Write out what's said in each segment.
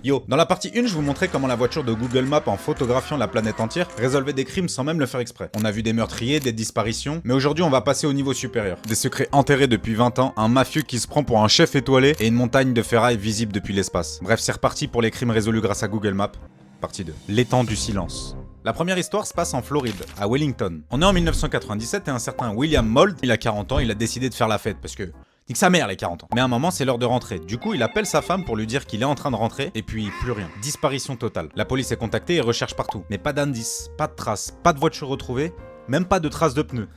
Yo, dans la partie 1, je vous montrais comment la voiture de Google Maps, en photographiant la planète entière, résolvait des crimes sans même le faire exprès. On a vu des meurtriers, des disparitions, mais aujourd'hui on va passer au niveau supérieur. Des secrets enterrés depuis 20 ans, un mafieux qui se prend pour un chef étoilé et une montagne de ferraille visible depuis l'espace. Bref, c'est reparti pour les crimes résolus grâce à Google Maps. Partie 2. L'étang du silence. La première histoire se passe en Floride, à Wellington. On est en 1997 et un certain William Mould, il a 40 ans, il a décidé de faire la fête parce que... nique sa mère les 40 ans. Mais à un moment c'est l'heure de rentrer. Du coup il appelle sa femme pour lui dire qu'il est en train de rentrer et puis plus rien. Disparition totale. La police est contactée et recherche partout. Mais pas d'indices, pas de traces, pas de voiture retrouvée, même pas de traces de pneus.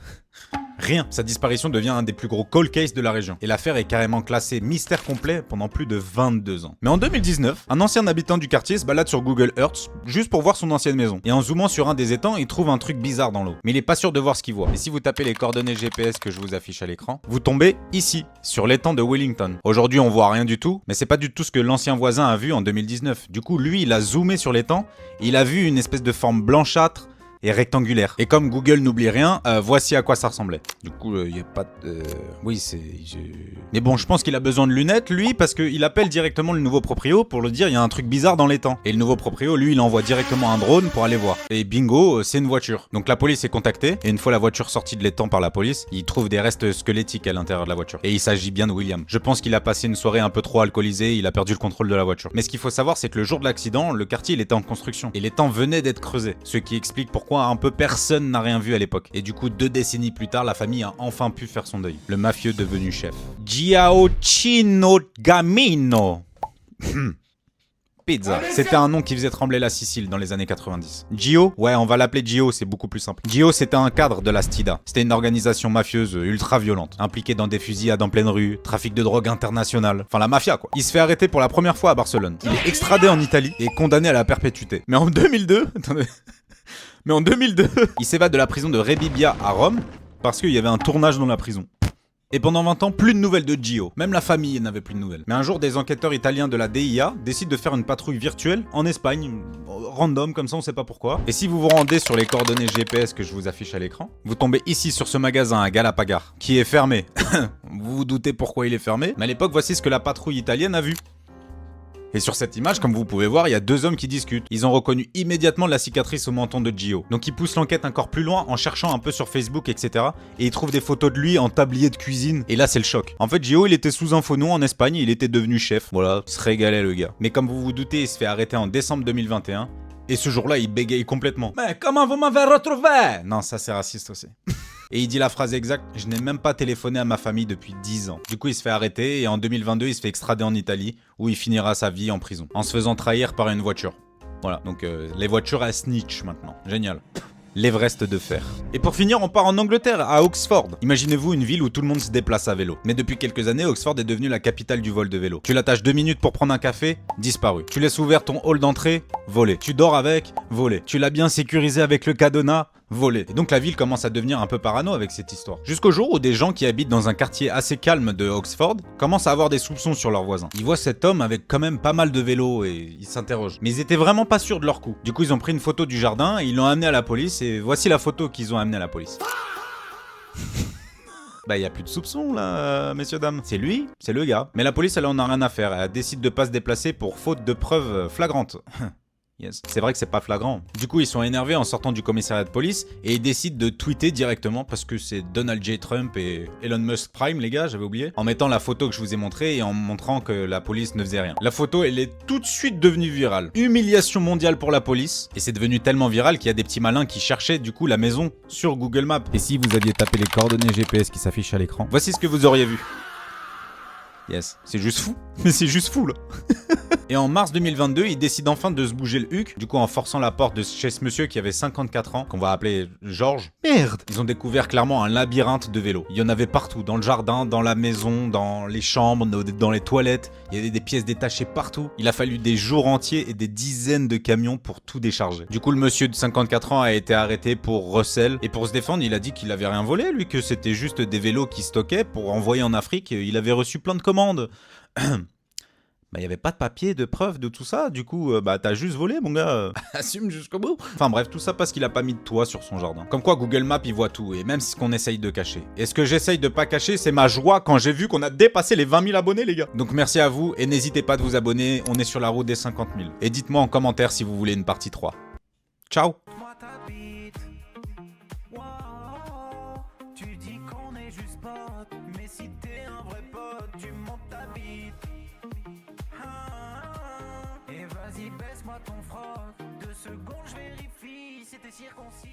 Rien. Sa disparition devient un des plus gros cold cases de la région. Et l'affaire est carrément classée mystère complet pendant plus de 22 ans. Mais en 2019, un ancien habitant du quartier se balade sur Google Earth juste pour voir son ancienne maison. Et en zoomant sur un des étangs, il trouve un truc bizarre dans l'eau. Mais il est pas sûr de voir ce qu'il voit. Et si vous tapez les coordonnées GPS que je vous affiche à l'écran, vous tombez ici, sur l'étang de Wellington. Aujourd'hui, on voit rien du tout, mais c'est pas du tout ce que l'ancien voisin a vu en 2019. Du coup, lui, il a zoomé sur l'étang, et il a vu une espèce de forme blanchâtre et rectangulaire. Et comme Google n'oublie rien, voici à quoi ça ressemblait. Du coup, il n'y a pas de... Oui, c'est... Mais bon, je pense qu'il a besoin de lunettes, lui, parce qu'il appelle directement le nouveau proprio pour lui dire il y a un truc bizarre dans l'étang. Et le nouveau proprio, lui, il envoie directement un drone pour aller voir. Et bingo, c'est une voiture. Donc la police est contactée, et une fois la voiture sortie de l'étang par la police, il trouve des restes squelettiques à l'intérieur de la voiture. Et il s'agit bien de William. Je pense qu'il a passé une soirée un peu trop alcoolisée, il a perdu le contrôle de la voiture. Mais ce qu'il faut savoir, c'est que le jour de l'accident, le quartier, il était en construction. Et l'étang venait d'être creusé. Ce qui explique pourquoi un peu personne n'a rien vu à l'époque. Et du coup, 2 décennies plus tard, la famille a enfin pu faire son deuil. Le mafieux devenu chef. Giaocino Gamino. Pizza. C'était un nom qui faisait trembler la Sicile dans les années 90. Gio, ouais, on va l'appeler Gio, c'est beaucoup plus simple. Gio, c'était un cadre de la Stida. C'était une organisation mafieuse ultra violente, impliquée dans des fusillades en pleine rue, trafic de drogue international, enfin la mafia quoi. Il se fait arrêter pour la première fois à Barcelone. Il est extradé en Italie et condamné à la perpétuité. Mais en 2002, attendez... Mais en 2002, il s'évade de la prison de Rebibbia à Rome parce qu'il y avait un tournage dans la prison. Et pendant 20 ans, plus de nouvelles de Gio. Même la famille n'avait plus de nouvelles. Mais un jour, des enquêteurs italiens de la DIA décident de faire une patrouille virtuelle en Espagne, random comme ça, on sait pas pourquoi. Et si vous vous rendez sur les coordonnées GPS que je vous affiche à l'écran, vous tombez ici sur ce magasin à Galapagar, qui est fermé. Vous vous doutez pourquoi il est fermé, mais à l'époque, voici ce que la patrouille italienne a vu. Et sur cette image, comme vous pouvez voir, il y a 2 hommes qui discutent. Ils ont reconnu immédiatement la cicatrice au menton de Gio. Donc ils poussent l'enquête encore plus loin en cherchant un peu sur Facebook, etc. Et ils trouvent des photos de lui en tablier de cuisine. Et là, c'est le choc. En fait, Gio, il était sous un faux nom en Espagne et il était devenu chef. Voilà, il se régalait le gars. Mais comme vous vous doutez, il se fait arrêter en décembre 2021. Et ce jour-là, il bégaye complètement. « Mais comment vous m'avez retrouvé ?» Non, ça c'est raciste aussi. Et il dit la phrase exacte, je n'ai même pas téléphoné à ma famille depuis 10 ans. Du coup, il se fait arrêter et en 2022, il se fait extrader en Italie où il finira sa vie en prison, en se faisant trahir par une voiture. Voilà, donc les voitures à snitch maintenant. Génial. L'Everest de fer. Et pour finir, on part en Angleterre, à Oxford. Imaginez-vous une ville où tout le monde se déplace à vélo. Mais depuis quelques années, Oxford est devenue la capitale du vol de vélo. Tu l'attaches 2 minutes pour prendre un café, disparu. Tu laisses ouvert ton hall d'entrée, volé. Tu dors avec, volé. Tu l'as bien sécurisé avec le cadenas, volé. Et donc la ville commence à devenir un peu parano avec cette histoire. Jusqu'au jour où des gens qui habitent dans un quartier assez calme de Oxford commencent à avoir des soupçons sur leurs voisins. Ils voient cet homme avec quand même pas mal de vélos et ils s'interrogent. Mais ils étaient vraiment pas sûrs de leur coup. Du coup, ils ont pris une photo du jardin, et ils l'ont amené à la police et voici la photo qu'ils ont amenée à la police. Bah, y a plus de soupçons là, messieurs dames. C'est lui, c'est le gars. Mais la police, elle en a rien à faire. Elle décide de pas se déplacer pour faute de preuves flagrantes. Yes. C'est vrai que c'est pas flagrant. Du coup, ils sont énervés en sortant du commissariat de police et ils décident de tweeter directement parce que c'est Donald J. Trump et Elon Musk Prime, les gars, j'avais oublié. En mettant la photo que je vous ai montrée et en montrant que la police ne faisait rien. La photo, elle est tout de suite devenue virale. Humiliation mondiale pour la police. Et c'est devenu tellement viral qu'il y a des petits malins qui cherchaient du coup la maison sur Google Maps. Et si vous aviez tapé les coordonnées GPS qui s'affichent à l'écran, voici ce que vous auriez vu. Yes, c'est juste fou. Mais c'est juste fou là. Et en mars 2022, il décide enfin de se bouger le huc, du coup en forçant la porte de chez ce monsieur qui avait 54 ans, qu'on va appeler Georges. Merde. Ils ont découvert clairement un labyrinthe de vélos. Il y en avait partout, dans le jardin, dans la maison, dans les chambres, dans les toilettes. Il y avait des pièces détachées partout. Il a fallu des jours entiers et des dizaines de camions pour tout décharger. Du coup, le monsieur de 54 ans a été arrêté pour recel. Et pour se défendre, il a dit qu'il avait rien volé, lui, que c'était juste des vélos qu'il stockait pour envoyer en Afrique. Il avait reçu plein de commandes. Bah, il y avait pas de papier, de preuve, de tout ça. Du coup, bah, t'as juste volé, mon gars. Assume jusqu'au bout. Enfin bref, tout ça parce qu'il a pas mis de toit sur son jardin. Comme quoi, Google Maps, il voit tout, et même ce qu'on essaye de cacher. Et ce que j'essaye de pas cacher, c'est ma joie quand j'ai vu qu'on a dépassé les 20 000 abonnés, les gars. Donc merci à vous, et n'hésitez pas de vous abonner, on est sur la route des 50 000. Et dites-moi en commentaire si vous voulez une partie 3. Ciao. Tu dis qu'on est juste potes, mais si t'es un vrai pote, tu montes ta bite. Et vas-y, baisse-moi ton froc. 2 secondes, je vérifie si t'es circoncis.